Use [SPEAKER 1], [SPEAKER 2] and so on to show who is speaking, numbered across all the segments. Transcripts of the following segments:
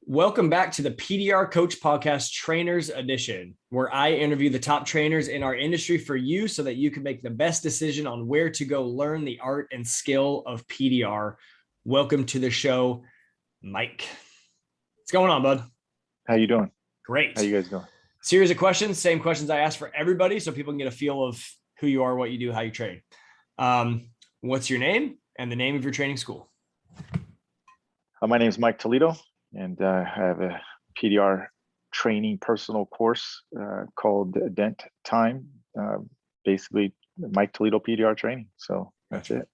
[SPEAKER 1] Welcome back to the PDR Coach Podcast Trainers Edition, where I interview the top trainers in our industry for you so that you can make the best decision on where to go learn the art and skill of PDR. Welcome to the show, Myke. What's going on, bud?
[SPEAKER 2] How you doing?
[SPEAKER 1] Great.
[SPEAKER 2] How you guys doing?
[SPEAKER 1] Series of questions, same questions I ask for everybody so people can get a feel of who you are, what you do, how you train. What's your name and the name of your training school?
[SPEAKER 2] My name is Myke Toledo, and I have a PDR training personal course called Dent Time. Basically, Myke Toledo PDR training. So that's it.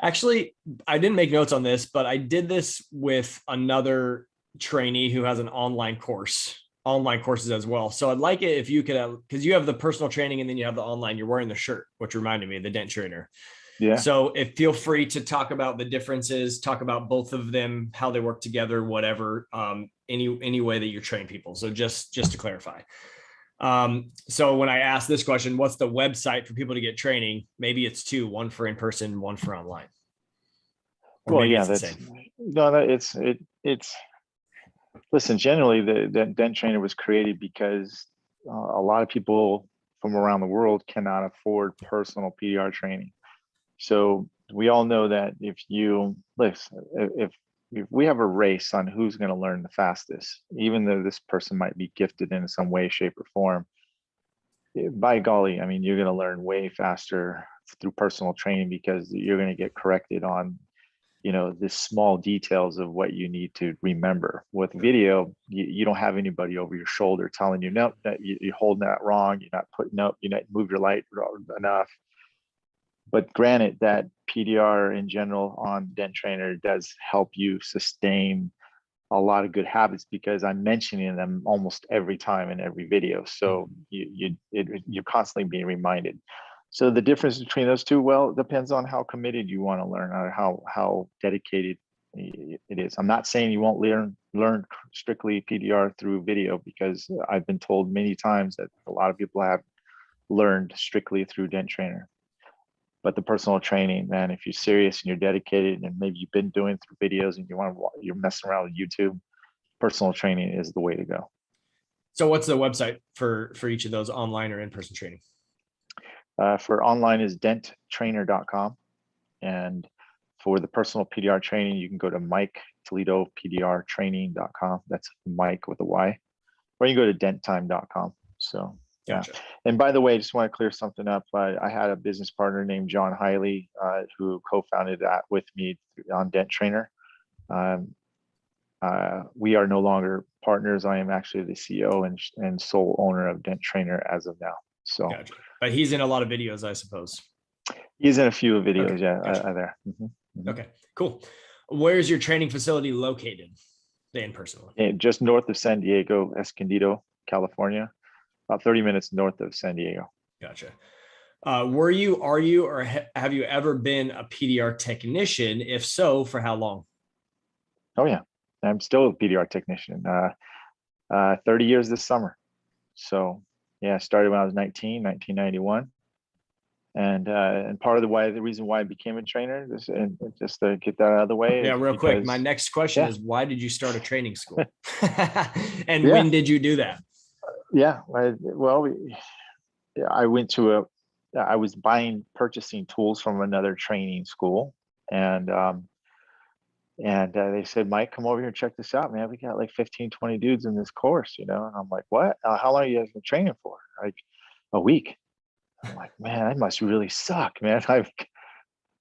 [SPEAKER 1] Actually, I didn't make notes on this, but I did this with another trainee who has an online courses as well. So I'd like it if you could, because you have the personal training and then you have the online, you're wearing the shirt, which reminded me of the Dent Trainer.
[SPEAKER 2] Yeah.
[SPEAKER 1] So feel free to talk about the differences, talk about both of them, how they work together, whatever, any way that you train people. So just to clarify. So when I ask this question, what's the website for people to get training? Maybe it's two, one for in-person, one for online.
[SPEAKER 2] Or well, yeah, listen, generally the Dent Trainer was created because a lot of people from around the world cannot afford personal PDR training. So we all know that if we have a race on who's going to learn the fastest, even though this person might be gifted in some way, shape, or form, by golly, I mean, you're going to learn way faster through personal training because you're going to get corrected on, the small details of what you need to remember. With video, you don't have anybody over your shoulder telling you, nope, that you're holding that wrong. You're not putting up, you not move your light enough. But granted, that PDR in general on Dent Trainer does help you sustain a lot of good habits because I'm mentioning them almost every time in every video. So you're constantly being reminded. So the difference between those two, well, it depends on how committed you want to learn or how dedicated it is. I'm not saying you won't learn strictly PDR through video because I've been told many times that a lot of people have learned strictly through Dent Trainer. But the personal training, man, if you're serious and you're dedicated and maybe you've been doing through videos and you're messing around with YouTube, personal training is the way to go.
[SPEAKER 1] So what's the website for each of those, online or in-person training?
[SPEAKER 2] For online is denttrainer.com. And for the personal PDR training, you can go to Myke Toledo PDRtraining.com. That's Myke with a Y. Or you can go to denttime.com. So
[SPEAKER 1] gotcha.
[SPEAKER 2] Yeah. And by the way, I just want to clear something up. I had a business partner named John Hiley who co-founded that with me on Dent Trainer. We are no longer partners. I am actually the CEO and sole owner of Dent Trainer as of now. So,
[SPEAKER 1] gotcha. But he's in a lot of videos, I suppose.
[SPEAKER 2] He's in a few videos,
[SPEAKER 1] okay.
[SPEAKER 2] Yeah,
[SPEAKER 1] gotcha.
[SPEAKER 2] there. Mm-hmm. Mm-hmm.
[SPEAKER 1] Okay, cool. Where's your training facility located? The in-person one.
[SPEAKER 2] Yeah, just north of San Diego, Escondido, California. About 30 minutes north of San Diego.
[SPEAKER 1] Gotcha. Are you, or have you ever been a PDR technician? If so, for how long?
[SPEAKER 2] Oh yeah, I'm still a PDR technician. 30 years this summer. So yeah, I started when I was 1991. And part of the reason why I became a trainer, just to get that out of the way.
[SPEAKER 1] Yeah, real quick. My next question is, why did you start a training school? And when did you do that?
[SPEAKER 2] Yeah, I was purchasing tools from another training school, and they said, Myke, come over here and check this out, man. We got like 15, 20 dudes in this course, and I'm like, what? How long are you guys been training for? Like a week. I'm like, man, I must really suck, man. How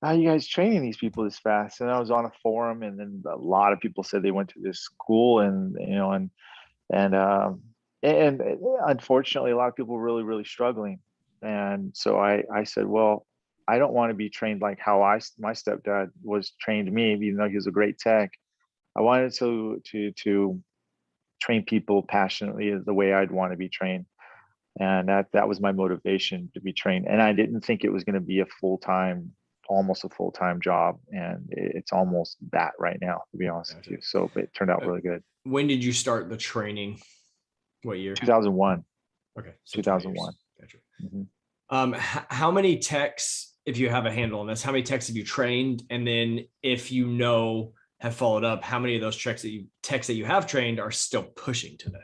[SPEAKER 2] are you guys training these people this fast? And I was on a forum, and then a lot of people said they went to this school, and unfortunately, a lot of people were really, really struggling. And so I said, well, I don't want to be trained like how my stepdad was trained me, even though he was a great tech. I wanted to train people passionately the way I'd want to be trained. And that was my motivation to be trained. And I didn't think it was going to be almost a full-time job. And it's almost that right now, to be honest with you. So it turned out really good.
[SPEAKER 1] When did you start the training? What year?
[SPEAKER 2] 2001.
[SPEAKER 1] Okay.
[SPEAKER 2] So 2001.
[SPEAKER 1] Gotcha.
[SPEAKER 2] Mm-hmm.
[SPEAKER 1] How many techs, if you have a handle on this, how many techs have you trained? And then if you know have followed up, how many of those techs that you have trained are still pushing today?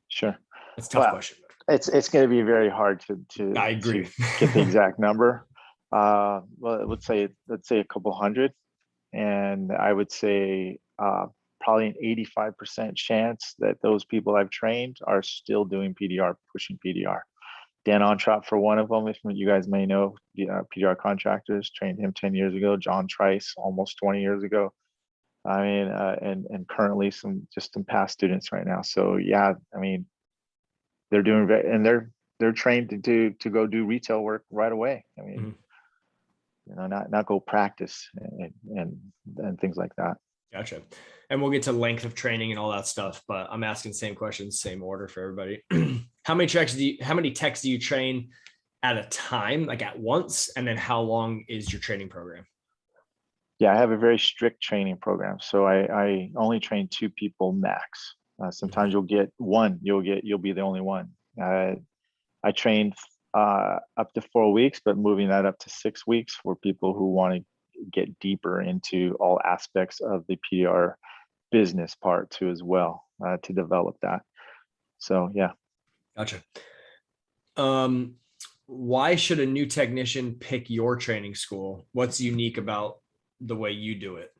[SPEAKER 2] Sure.
[SPEAKER 1] That's a tough question.
[SPEAKER 2] It's going to be very hard
[SPEAKER 1] I agree.
[SPEAKER 2] to get the exact number. Well, let's say a couple hundred, and I would say probably an 85% chance that those people I've trained are still doing PDR, pushing PDR. Dan Ontrop for one of them, if you guys may know, PDR contractors, trained him 10 years ago. John Trice almost 20 years ago. I mean, and currently some past students right now. So yeah, I mean, they're doing and they're trained to go do retail work right away. I mean, not go practice and things like that.
[SPEAKER 1] Gotcha. And we'll get to length of training and all that stuff, but I'm asking the same questions, same order for everybody. How many techs do you train at a time, like at once? And then how long is your training program?
[SPEAKER 2] Yeah, I have a very strict training program. So I only train 2 people max. Sometimes you'll get one, you'll be the only one. I trained up to 4 weeks, but moving that up to 6 weeks for people who want to get deeper into all aspects of the PDR business part too, as well, to develop that. So yeah.
[SPEAKER 1] Gotcha. Why should a new technician pick your training school? What's unique about the way you do it?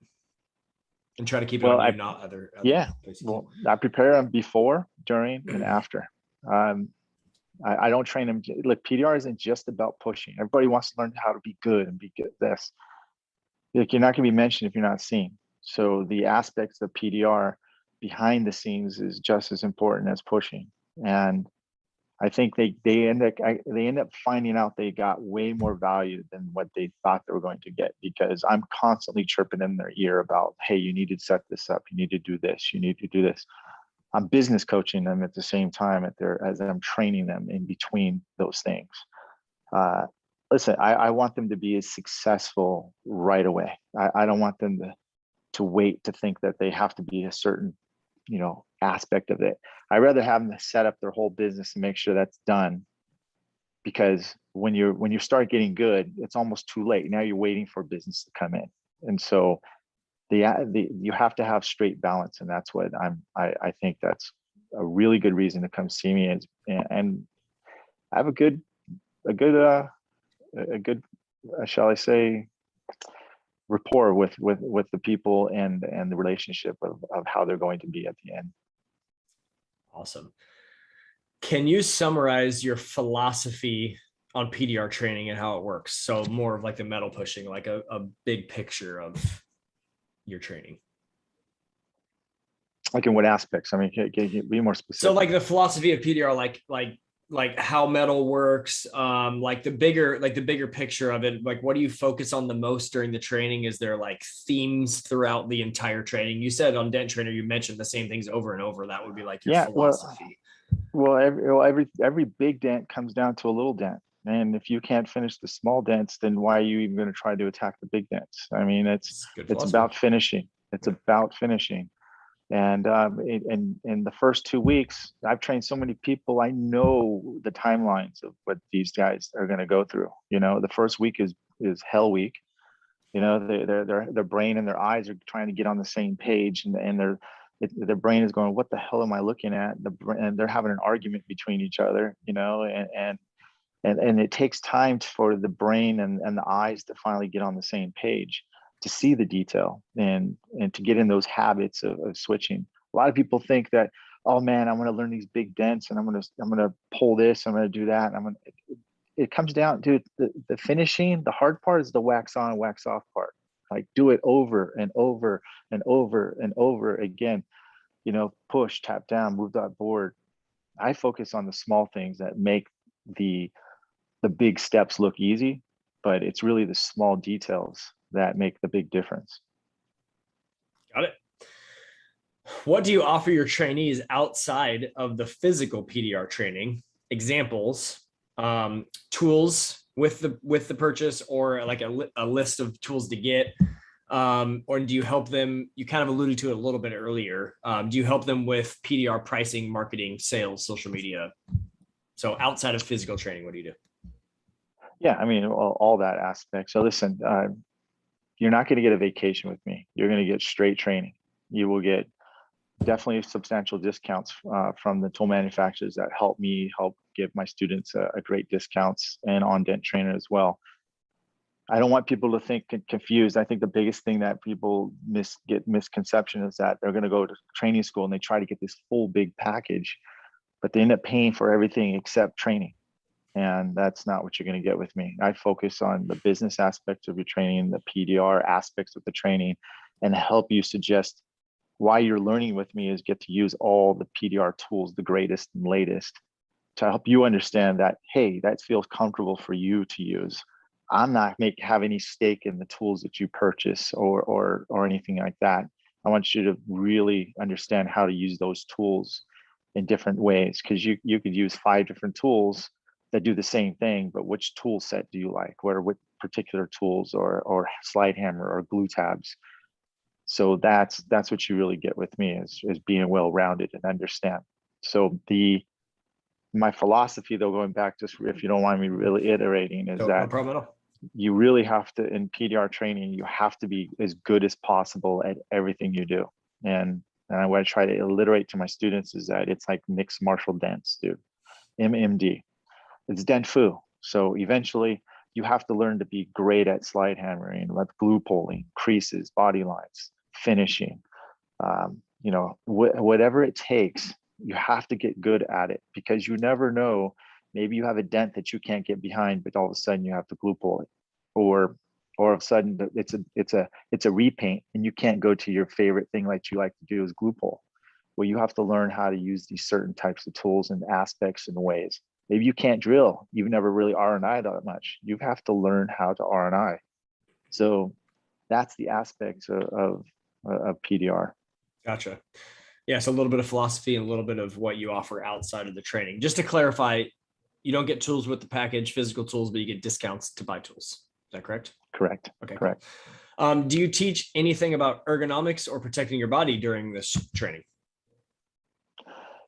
[SPEAKER 1] And try to keep it on you, not other places.
[SPEAKER 2] Well, I prepare them before, during, and after. I don't train them. Look, PDR isn't just about pushing. Everybody wants to learn how to be good and be good at this. Like, you're not going to be mentioned if you're not seen. So the aspects of PDR behind the scenes is just as important as pushing. And I think they end up finding out they got way more value than what they thought they were going to get, because I'm constantly chirping in their ear about, hey, you need to set this up. You need to do this. You need to do this. I'm business coaching them at the same time as I'm training them in between those things. Listen, I want them to be as successful right away. I don't want them to wait to think that they have to be a certain, aspect of it. I'd rather have them set up their whole business and make sure that's done. Because when you start getting good, it's almost too late. Now you're waiting for business to come in. And so you have to have straight balance. And that's what I think that's a really good reason to come see me. And I have a good, shall I say, rapport with the people and the relationship of how they're going to be at the end.
[SPEAKER 1] Awesome. Can you summarize your philosophy on PDR training and how it works? So more of like the metal pushing, like a big picture of your training.
[SPEAKER 2] Like in what aspects? I mean, can you be more specific?
[SPEAKER 1] So like the philosophy of PDR, like how metal works, like the bigger picture of it. Like, what do you focus on the most during the training? Is there like themes throughout the entire training? You said on Dent Trainer, you mentioned the same things over and over. That would be like your philosophy.
[SPEAKER 2] Well, every big dent comes down to a little dent. And if you can't finish the small dents, then why are you even going to try to attack the big dents? I mean, it's about finishing. It's about finishing. And in the first 2 weeks, I've trained so many people. I know the timelines of what these guys are going to go through. The first week is hell week. Their brain and their eyes are trying to get on the same page, and their brain is going, what the hell am I looking at? And they're having an argument between each other. And it takes time for the brain and the eyes to finally get on the same page, to see the detail and to get in those habits of switching. A lot of people think that, oh man, I'm going to learn these big dents and I'm going to pull this, I'm going to do that. It comes down to the finishing. The hard part is the wax on and wax off part. Like, do it over and over and over and over again. Push, tap down, move that board. I focus on the small things that make the big steps look easy, but it's really the small details that make the big difference.
[SPEAKER 1] Got it. What do you offer your trainees outside of the physical PDR training? Examples, tools with the purchase, or like a list of tools to get, or do you help them? You kind of alluded to it a little bit earlier. Do you help them with PDR pricing, marketing, sales, social media? So outside of physical training, what do you do?
[SPEAKER 2] Yeah, I mean, all that aspect. So listen, you're not going to get a vacation with me. You're going to get straight training. You will get definitely substantial discounts from the tool manufacturers that help give my students a great discounts, and on Dent Trainer as well. I don't want people to think confused. I think the biggest thing that people get misconception is that they're going to go to training school and they try to get this full big package, but they end up paying for everything except training. And that's not what you're going to get with me. I focus on the business aspects of your training, the PDR aspects of the training, and help you suggest why you're learning with me is get to use all the PDR tools, the greatest and latest, to help you understand that, hey, that feels comfortable for you to use. I'm not have any stake in the tools that you purchase or anything like that. I want you to really understand how to use those tools in different ways, because you could use 5 different tools that do the same thing, but which tool set do you like? What particular tools or slide hammer or glue tabs? So that's what you really get with me is being well-rounded and understand. So my philosophy, though, going back, just if you don't mind me really iterating, is that
[SPEAKER 1] no problem at all.
[SPEAKER 2] You really have to, in PDR training, you have to be as good as possible at everything you do. And what I try to alliterate to my students is that it's like mixed martial dance, dude. MMD. It's dent fu. So eventually you have to learn to be great at slide hammering, like glue pulling, creases, body lines, finishing. Whatever it takes, you have to get good at it, because you never know. Maybe you have a dent that you can't get behind, but all of a sudden you have to glue pull it, or all of a sudden it's a repaint and you can't go to your favorite thing like you like to do is glue pull. Well, you have to learn how to use these certain types of tools and aspects and ways. Maybe you can't drill. You've never really R&I that much. You have to learn how to R&I. So that's the aspects of PDR.
[SPEAKER 1] Gotcha. Yeah, so a little bit of philosophy and a little bit of what you offer outside of the training. Just to clarify, you don't get tools with the package, physical tools, but you get discounts to buy tools. Is that correct?
[SPEAKER 2] Correct.
[SPEAKER 1] Okay.
[SPEAKER 2] Correct.
[SPEAKER 1] Cool. Do you teach anything about ergonomics or protecting your body during this training?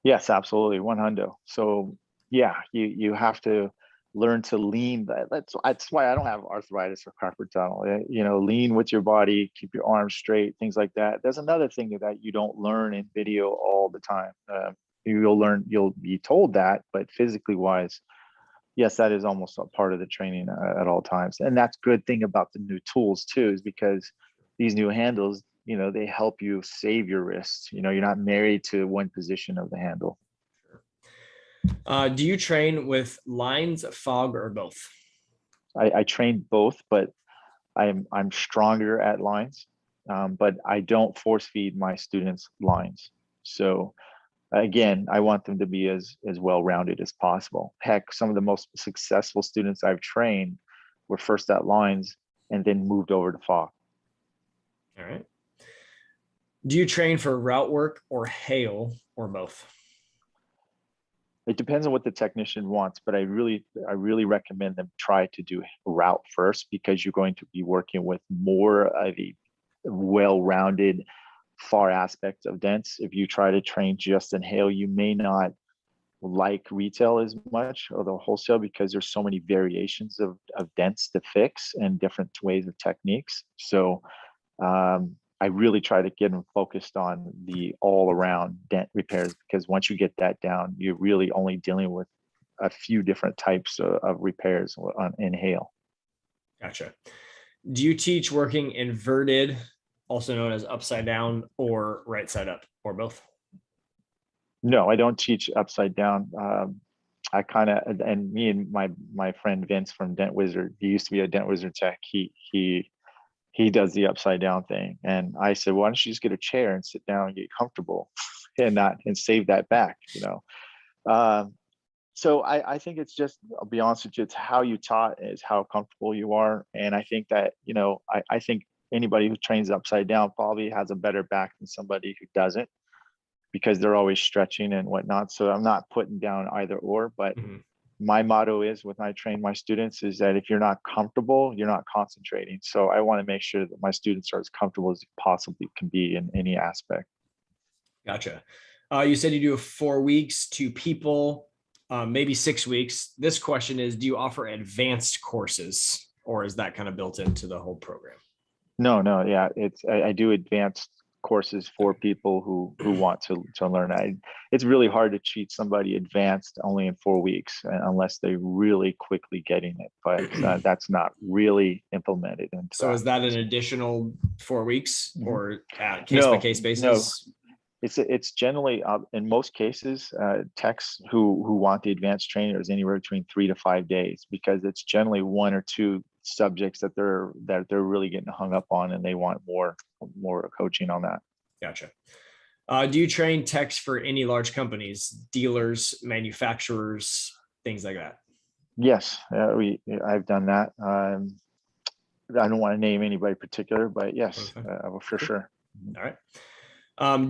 [SPEAKER 2] Yes, absolutely. 100. So yeah, you have to learn to lean. That's why I don't have arthritis or carpal tunnel. Lean with your body, keep your arms straight, things like that. There's another thing that you don't learn in video all the time. You'll be told that, but physically wise, yes, that is almost a part of the training at all times. And that's good thing about the new tools too, is because these new handles, they help you save your wrists. You're not married to one position of the handle.
[SPEAKER 1] Do you train with lines, fog, or both?
[SPEAKER 2] I train both, but I'm stronger at lines, but I don't force feed my students lines. So again, I want them to be as well-rounded as possible. Heck, some of the most successful students I've trained were first at lines and then moved over to fog.
[SPEAKER 1] All right. Do you train for route work or hail, or both?
[SPEAKER 2] It depends on what the technician wants, but I really recommend them try to do route first, because you're going to be working with more of a well-rounded far aspects of dents. If you try to train just in hail, you may not like retail as much, or the wholesale, because there's so many variations of dents to fix and different ways of techniques. So I really try to get them focused on the all-around dent repairs, because once you get that down, you're really only dealing with a few different types of repairs in hail.
[SPEAKER 1] Gotcha. Do you teach working inverted, also known as upside down, or right side up, or both?
[SPEAKER 2] No, I don't teach upside down. I kind of, and me and my friend Vince from Dent Wizard, he used to be a Dent Wizard tech. He does the upside down thing, and I said, why don't you just get a chair and sit down and get comfortable, and save that back, So I think it's just, I'll be honest with you, it's how you taught is how comfortable you are, and I think that I think anybody who trains upside down probably has a better back than somebody who doesn't, because they're always stretching and whatnot. So I'm not putting down either or, but my motto is, when I train my students, is that if you're not comfortable, you're not concentrating. So I want to make sure that my students are as comfortable as possibly can be in any aspect.
[SPEAKER 1] Gotcha. You said you do 4 weeks to people, maybe 6 weeks. This question is, do you offer advanced courses, or is that kind of built into the whole program?
[SPEAKER 2] No, yeah, I do advanced courses for people who want to learn. It's really hard to teach somebody advanced only in 4 weeks unless they really quickly getting it, but that's not really implemented into
[SPEAKER 1] So
[SPEAKER 2] that.
[SPEAKER 1] is that an additional 4 weeks
[SPEAKER 2] Mhm.
[SPEAKER 1] or at case by
[SPEAKER 2] No,
[SPEAKER 1] case
[SPEAKER 2] no,
[SPEAKER 1] basis?
[SPEAKER 2] it's generally in most cases techs who want the advanced training is anywhere between 3 to 5 days, because it's generally one or two subjects that they're really getting hung up on, and they want more coaching on that.
[SPEAKER 1] Gotcha. Do you train techs for any large companies, dealers, manufacturers, things like that?
[SPEAKER 2] Yes, I've done that. I don't want to name anybody particular, but yes,
[SPEAKER 1] Okay.
[SPEAKER 2] for
[SPEAKER 1] Cool.
[SPEAKER 2] sure.
[SPEAKER 1] All right.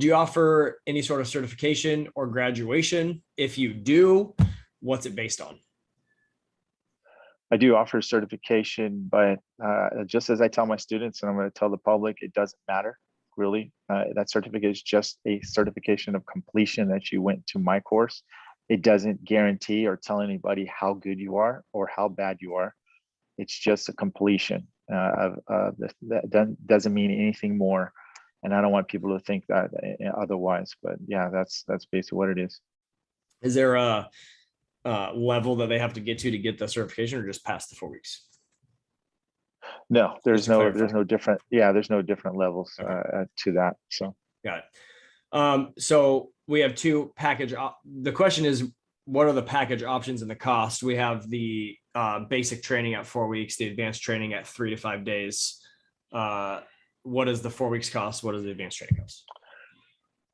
[SPEAKER 1] Do you offer any sort of certification or graduation? If you do, what's it based on?
[SPEAKER 2] I do offer certification, but just as I tell my students, and I'm going to tell the public, it doesn't matter really. That certificate is just a certification of completion that you went to my course. It doesn't guarantee or tell anybody how good you are or how bad you are. It's just a completion that doesn't mean anything more. And I don't want people to think that otherwise. But yeah, that's basically what it is.
[SPEAKER 1] Is there a level that they have to get the certification, or just pass the 4 weeks?
[SPEAKER 2] No,
[SPEAKER 1] Just to clarify.
[SPEAKER 2] there's no different. Yeah, there's no different levels
[SPEAKER 1] Okay.
[SPEAKER 2] to that. So
[SPEAKER 1] Got it. So we have two package. The question is, what are the package options and the cost? We have the basic training at 4 weeks, the advanced training at 3 to 5 days. What does the 4 weeks cost? What does the advanced training cost?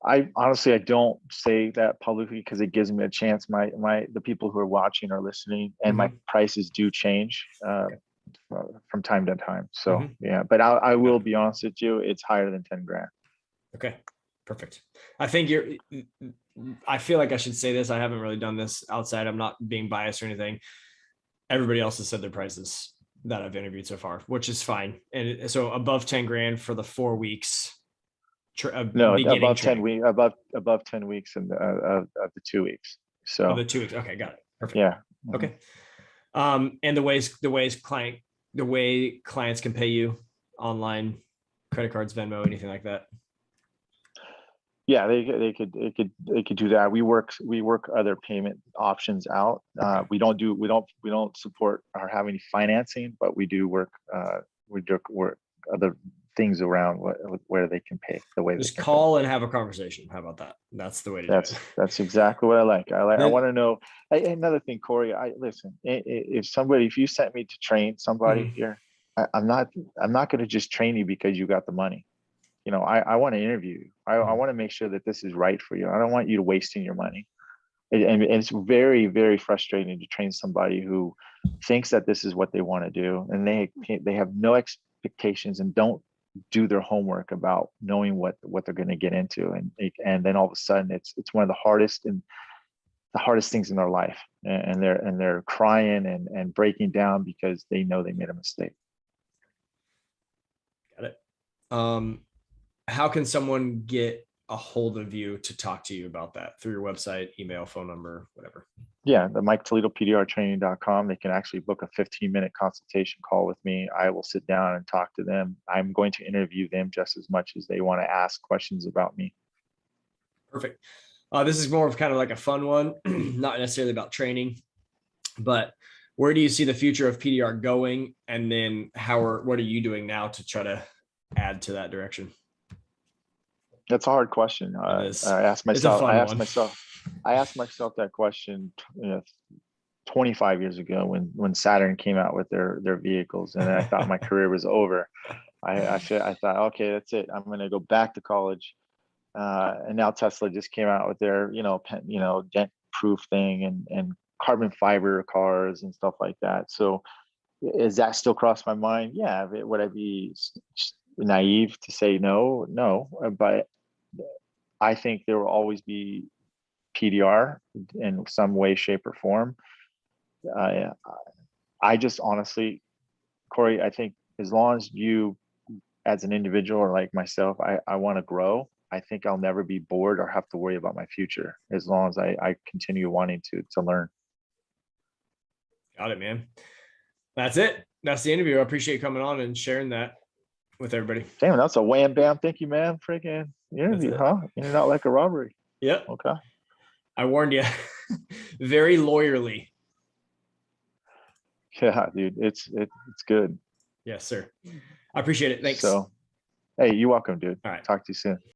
[SPEAKER 2] I honestly I don't say that publicly because it gives me a chance. The people who are watching or listening, and my prices do change
[SPEAKER 1] Okay.
[SPEAKER 2] from time to time. So yeah, but I will be honest with you, it's higher than 10 grand.
[SPEAKER 1] Okay, perfect. I think I feel like I should say this. I haven't really done this outside. I'm not being biased or anything. Everybody else has said their prices that I've interviewed so far, which is fine. And so above 10 grand for the 4 weeks.
[SPEAKER 2] No,
[SPEAKER 1] Beginning
[SPEAKER 2] above 10
[SPEAKER 1] training.
[SPEAKER 2] weeks, above 10 weeks of the 2 weeks.
[SPEAKER 1] Of
[SPEAKER 2] So
[SPEAKER 1] the 2 weeks. Okay, got it. Perfect.
[SPEAKER 2] yeah.
[SPEAKER 1] Okay. And the way clients can pay you online, credit cards, Venmo, anything like that.
[SPEAKER 2] Yeah, they could do that. We work other payment options out. We don't support or have any financing, but we do work other things around where they can pay the way
[SPEAKER 1] Just
[SPEAKER 2] they can
[SPEAKER 1] call and have a conversation. How about that? That's the way to do it.
[SPEAKER 2] That's exactly what I like. I want to know. Another thing, Corey. Listen. If you sent me to train somebody here, I'm not going to just train you because you got the money. I want to interview you. I want to make sure that this is right for you. I don't want you to wasting your money. And it's very, very frustrating to train somebody who thinks that this is what they want to do, and they have no expectations and don't do their homework about knowing what they're going to get into, and then all of a sudden it's one of the hardest things in their life, and they're crying and breaking down because they know they made a mistake.
[SPEAKER 1] Got it. How can someone get a hold of you to talk to you about that? Through your website, email, phone number, whatever?
[SPEAKER 2] Yeah, the Myke Toledo PDRtraining.com. They can actually book a 15-minute consultation call with me. I will sit down and talk to them. I'm going to interview them just as much as they want to ask questions about me.
[SPEAKER 1] Perfect. This is more of kind of like a fun one, not necessarily about training, but where do you see the future of PDR going? And then what are you doing now to try to add to that direction?
[SPEAKER 2] That's a hard question. I asked myself that question 25 years ago when Saturn came out with their vehicles, and I thought my career was over. I thought, okay, that's it. I'm going to go back to college. And now Tesla just came out with their dent proof thing and carbon fiber cars and stuff like that. So is that still crossed my mind? Yeah. Would I be naive to say no? No, but I think there will always be PDR in some way, shape, or form. I just honestly, Corey, I think as long as you, as an individual or like myself, I want to grow. I think I'll never be bored or have to worry about my future as long as I continue wanting to learn.
[SPEAKER 1] Got it, man. That's it. That's the interview. I appreciate you coming on and sharing that. with everybody.
[SPEAKER 2] Damn, that's a wham bam. Thank you, man. Freaking interview, huh? In and out like a robbery.
[SPEAKER 1] Yep.
[SPEAKER 2] Okay.
[SPEAKER 1] I warned you. Very lawyerly.
[SPEAKER 2] Yeah, dude. It's good.
[SPEAKER 1] Yes, sir. I appreciate it. Thanks.
[SPEAKER 2] So, hey, you're welcome, dude.
[SPEAKER 1] All right.
[SPEAKER 2] Talk to you soon.